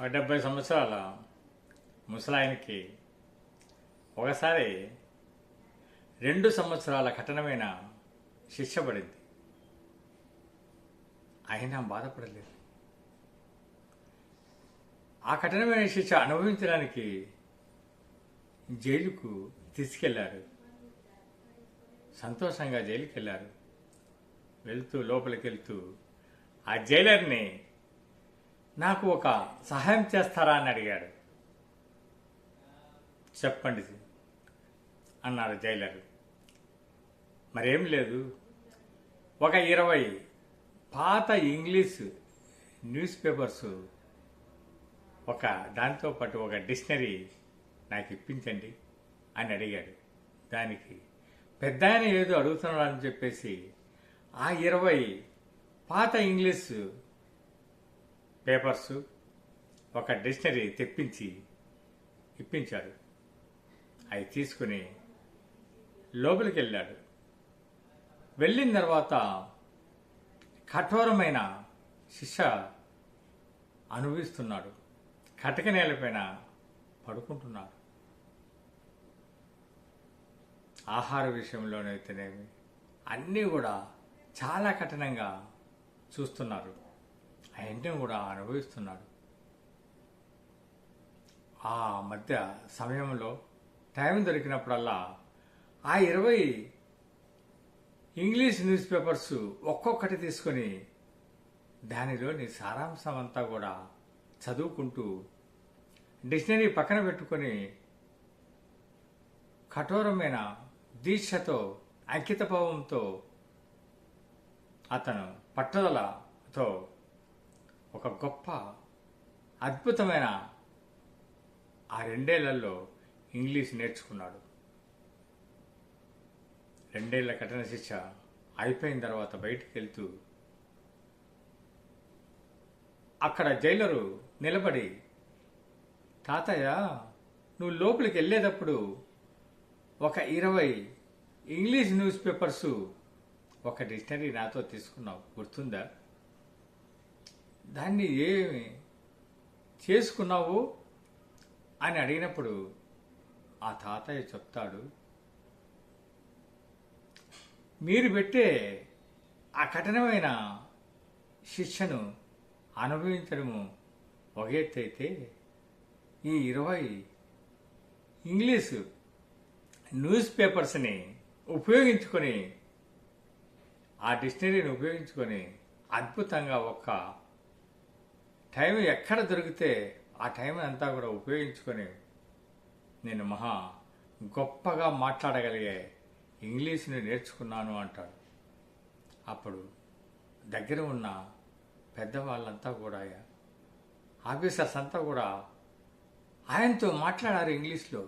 70 సంవత్సరాల ముసలాయనకి ఒకసారి 2 సంవత్సరాల కఠినమైన శిక్ష పడింది. అయినా బాధపడలేదు. ఆ కఠినమైన శిక్ష అనుభవించడానికి జైలుకు తీసుకెళ్లారు. సంతోషంగా జైలుకి వెళ్ళారు. వెళ్తూ లోపలికి వెళ్తూ ఆ జైలర్ని నాకు ఒక సహాయం చేస్తారా అని అడిగాడు. చెప్పండి అన్నారు జైలరు. మరేం లేదు, ఒక 20 పాత ఇంగ్లీష్ న్యూస్ పేపర్స్ దాంతో పాటు ఒక డిక్షనరీ నాకు ఇప్పించండి అని అడిగాడు. దానికి పెద్ద ఆయన ఏదో అడుగుతున్నాడని చెప్పేసి ఆ 20 పాత ఇంగ్లీష్ పేపర్స్ ఒక డిక్షనరీ తెప్పించి ఇప్పించాడు. అవి తీసుకుని లోపలికి వెళ్ళాడు. వెళ్ళిన తర్వాత కఠోరమైన శిక్ష అనుభవిస్తున్నాడు. కటక నేలపైన పడుకుంటున్నాడు. ఆహార విషయంలోనైతేనేమి అన్నీ కూడా చాలా కఠినంగా చూస్తున్నారు. అవన్నీ కూడా అనుభవిస్తున్నాడు. ఆ మధ్య సమయంలో టైం దొరికినప్పుడల్లా ఆ 20 ఇంగ్లీష్ న్యూస్ పేపర్స్ ఒక్కొక్కటి తీసుకొని దానిలోని సారాంశం అంతా కూడా చదువుకుంటూ డిక్షనరీ పక్కన పెట్టుకొని కఠోరమైన దీక్షతో అంకితభావంతో అతను పట్టుదలతో ఒక గొప్ప అద్భుతమైన ఆ 2 ఏళ్లలో ఇంగ్లీష్ నేర్చుకున్నాడు. 2 ఏళ్ల కఠిన శిక్ష అయిపోయిన తర్వాత బయటికి వెళ్తూ అక్కడ జైలరు నిలబడి, తాతయ్య నువ్వు లోపలికి వెళ్ళేటప్పుడు ఒక 20 ఇంగ్లీష్ న్యూస్ పేపర్స్ ఒక డిక్షనరీ నాతో తీసుకున్నావు, గుర్తుందా? దాన్ని ఏమి చేసుకున్నావు అని అడిగినప్పుడు ఆ తాతయ్య చెప్తాడు, మీరు పెట్టే ఆ కఠినమైన శిక్షను అనుభవించడము ఒక ఎత్తు అయితే ఈ 20 ఇంగ్లీష్ న్యూస్ పేపర్స్ని ఉపయోగించుకొని ఆ డిక్షనరీని ఉపయోగించుకొని అద్భుతంగా ఒక టైం ఎక్కడ దొరికితే ఆ టైం అంతా కూడా ఉపయోగించుకొని నేను మహా గొప్పగా మాట్లాడగలిగే ఇంగ్లీష్ని నేర్చుకున్నాను అంటాడు. అప్పుడు దగ్గర ఉన్న పెద్దవాళ్ళంతా కూడా, ఆఫీసర్స్ అంతా కూడా ఆయనతో మాట్లాడారు ఇంగ్లీష్లో.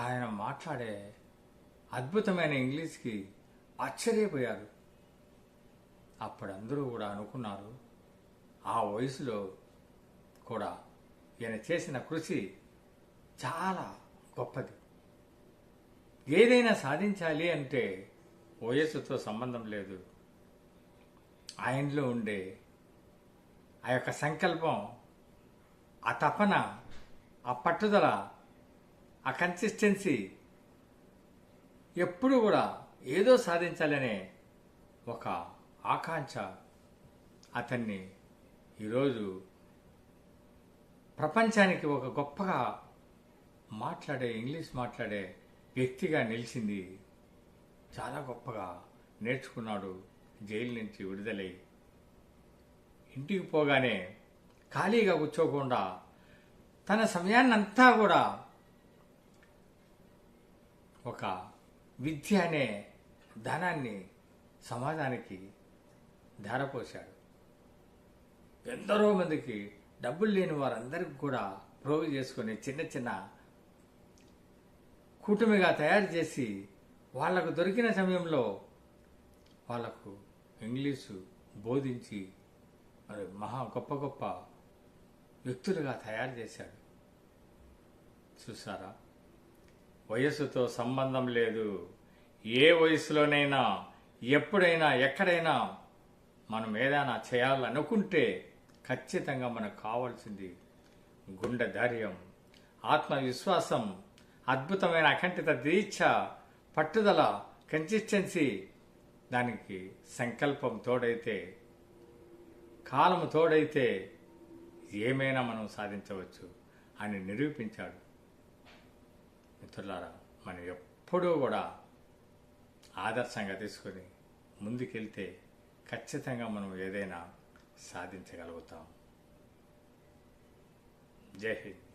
ఆయన మాట్లాడే అద్భుతమైన ఇంగ్లీష్కి ఆశ్చర్యపోయారు. అప్పుడు అందరూ కూడా అనుకున్నారు, ఆ వయసులో కూడా ఈయన చేసిన కృషి చాలా గొప్పది. ఏదైనా సాధించాలి అంటే వయస్సుతో సంబంధం లేదు. ఆయనలో ఉండే ఆ యొక్క సంకల్పం, ఆ తపన, ఆ పట్టుదల, ఆ కన్సిస్టెన్సీ, ఎప్పుడు కూడా ఏదో సాధించాలనే ఒక ఆకాంక్ష అతన్ని ఈరోజు ప్రపంచానికి ఒక గొప్పగా ఇంగ్లీష్ మాట్లాడే వ్యక్తిగా నిలిచింది. చాలా గొప్పగా నేర్చుకున్నాడు. జైలు నుంచి విడుదలై ఇంటికి పోగానే ఖాళీగా కూర్చోకుండా తన సమయాన్నంతా కూడా ఒక విద్య అనే ధనాన్ని సమాజానికి ధారపోశాడు. ఎందరో మందికి డబ్బులు లేని వారందరికీ కూడా ప్రోగు చేసుకుని చిన్న చిన్న కూటమిగా తయారు చేసి వాళ్లకు దొరికిన సమయంలో వాళ్లకు ఇంగ్లీషు బోధించి మరి మహా గొప్ప గొప్ప వ్యక్తులుగా తయారు చేశాడు. చూసారా, వయస్సుతో సంబంధం లేదు. ఏ వయసులోనైనా, ఎప్పుడైనా, ఎక్కడైనా మనం ఏదైనా చేయాలనుకుంటే ఖచ్చితంగా మనకు కావాల్సింది గుండె ధైర్యం, ఆత్మవిశ్వాసం, అద్భుతమైన అఖండిత దీక్ష, పట్టుదల, కన్సిస్టెన్సీ. దానికి సంకల్పం తోడైతే, కాలము తోడైతే ఏమైనా మనం సాధించవచ్చు అని నిరూపించాడు. మిత్రులారా, మనం ఎప్పుడూ కూడా ఆదర్శంగా తీసుకొని ముందుకెళ్తే ఖచ్చితంగా మనం ఏదైనా సాధించగలుగుతాం. జై హింద్.